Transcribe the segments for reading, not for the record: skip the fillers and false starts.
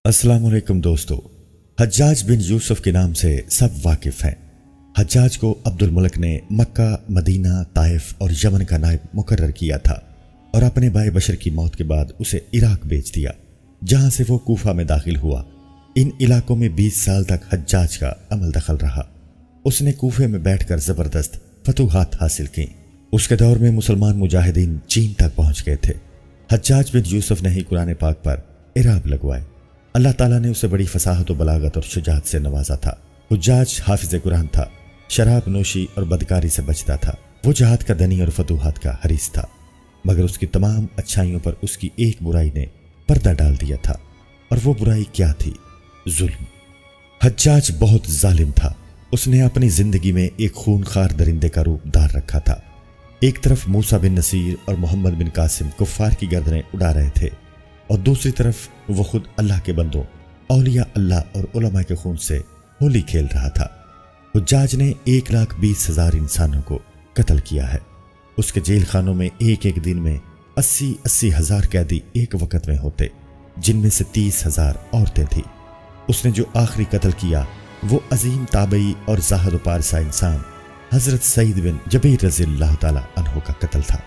अस्सलाम वालेकुम दोस्तों। हज्जाज बिन यूसुफ के नाम से सब वाकिफ हैं। हज्जाज को अब्दुल मलिक ने मक्का, मदीना, ताइफ और यमन का नायब मुकर्रर किया था और अपने भाई बशर की मौत के बाद उसे इराक भेज दिया, जहां से वो कूफा में दाखिल हुआ। इन इलाकों में 20 साल तक हज्जाज का अमल दखल रहा। उसने कूफे में बैठकर जबरदस्त फतूहात हासिल की। उसके दौर में मुसलमान मुजाहिदीन चीन तक पहुंच गए थे। हज्जाज बिन यूसुफ ने ही कुरान पाक पर इराब लगवाए। अल्लाह ताला ने उसे बड़ी फसाहत और बलागत और शुजात से नवाजा था। हुज्जाज हाफिज कुरान था, शराब नोशी और बदकारी से बचता था। वो जहाद का धनी और फतूहात का हरीस था, मगर उसकी तमाम अच्छाइयों पर उसकी एक बुराई ने पर्दा डाल दिया था। और वो बुराई क्या थी? जुल्म। हज्जाज बहुत जालिम था। उसने अपनी जिंदगी में एक खूनखार दरिंदे का रूप धार रखा था। एक तरफ मूसा बिन नसीर और मोहम्मद बिन कासिम कुफ्फार की गर्दनें उड़ा रहे थे, और दूसरी तरफ वो खुद अल्लाह के बंदों, औलिया अल्लाह और उलमा के खून से होली खेल रहा था। हुज्जाज ने 1,20,000 इंसानों को कत्ल किया है। उसके जेल खानों में एक एक दिन में 80-80 हजार कैदी एक वक्त में होते, जिनमें से 30,000 औरतें थी। उसने जो आखिरी कत्ल किया वो अजीम ताबई और जाहिद पारसा इंसान हजरत सईद बिन जबीर रज़ियल्लाहु ताला अन्हु का कत्ल था।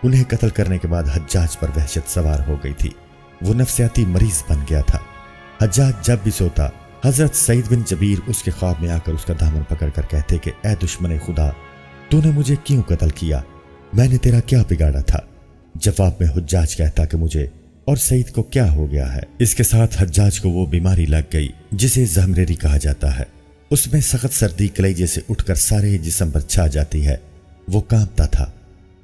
उन्हें कत्ल करने के बाद हज्जाज पर वहशत सवार हो गई थी। वो नफ्सियाती मरीज बन गया था। हज्जाज जब भी सोता, हजरत सईद बिन जबीर उसके ख्वाब में आकर उसका दामन पकड़कर कहते कि ऐ दुश्मन खुदा, तूने मुझे क्यों कत्ल किया? मैंने तेरा क्या बिगाड़ा था? जवाब में हुज्जाज कहता कि मुझे और सईद को क्या हो गया है। इसके साथ हज्जाज को वो बीमारी लग गई जिसे ज़हमरेरी कहा जाता है। उसमें सख्त सर्दी कलेजे से उठकर सारे जिस्म पर छा जाती है। वो कांपता था।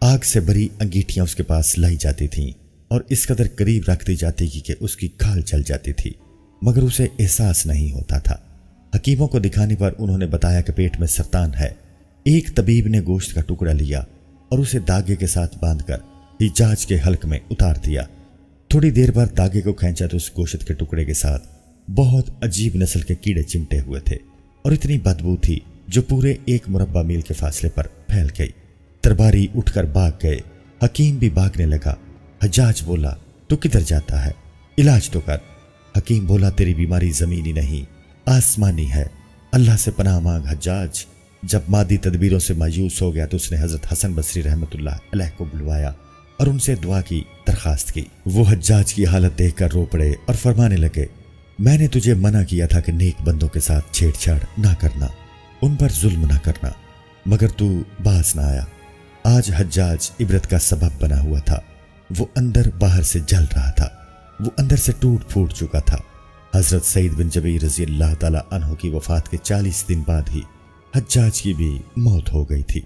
आग से भरी अंगीठियां उसके पास लाई जाती थीं और इस कदर करीब रख दी जाती कि उसकी खाल चल जाती थी, मगर उसे एहसास नहीं होता था। हकीमों को दिखाने पर उन्होंने बताया कि पेट में सरतान है। एक तबीब ने गोश्त का टुकड़ा लिया और उसे धागे के साथ बांधकर हिजाज के हल्क में उतार दिया। थोड़ी देर बाद धागे को खींचा तो उस गोश्त के टुकड़े के साथ बहुत अजीब नस्ल के कीड़े चिमटे हुए थे और इतनी बदबू थी जो पूरे 1 मुरब्बा मील के फासले पर फैल गई। दरबारी उठकर भाग गए। हकीम भी भागने लगा। हज्जाज बोला, तू किधर जाता है? इलाज तो कर। हकीम बोला, तेरी बीमारी जमीनी नहीं आसमानी है। अल्लाह से पनाह मांग हज्जाज। जब मादी तदबीरों से मायूस हो गया तो उसने हजरत हसन बसरी रहमतुल्लाह अलैह को बुलवाया और उनसे दुआ की दरखास्त की। वो हज्जाज की हालत देखकर रो पड़े और फरमाने लगे, मैंने तुझे मना किया था कि नेक बंदों के साथ छेड़छाड़ ना करना, उन पर जुल्म ना करना, मगर तू बाज ना आया। आज हज्जाज इबरत का सबब बना हुआ था। वो अंदर बाहर से जल रहा था। वो अंदर से टूट फूट चुका था। हजरत सईद बिन जबीर रज़ियल्लाहु ताला अन्हु की वफात के 40 दिन बाद ही हज्जाज की भी मौत हो गई थी।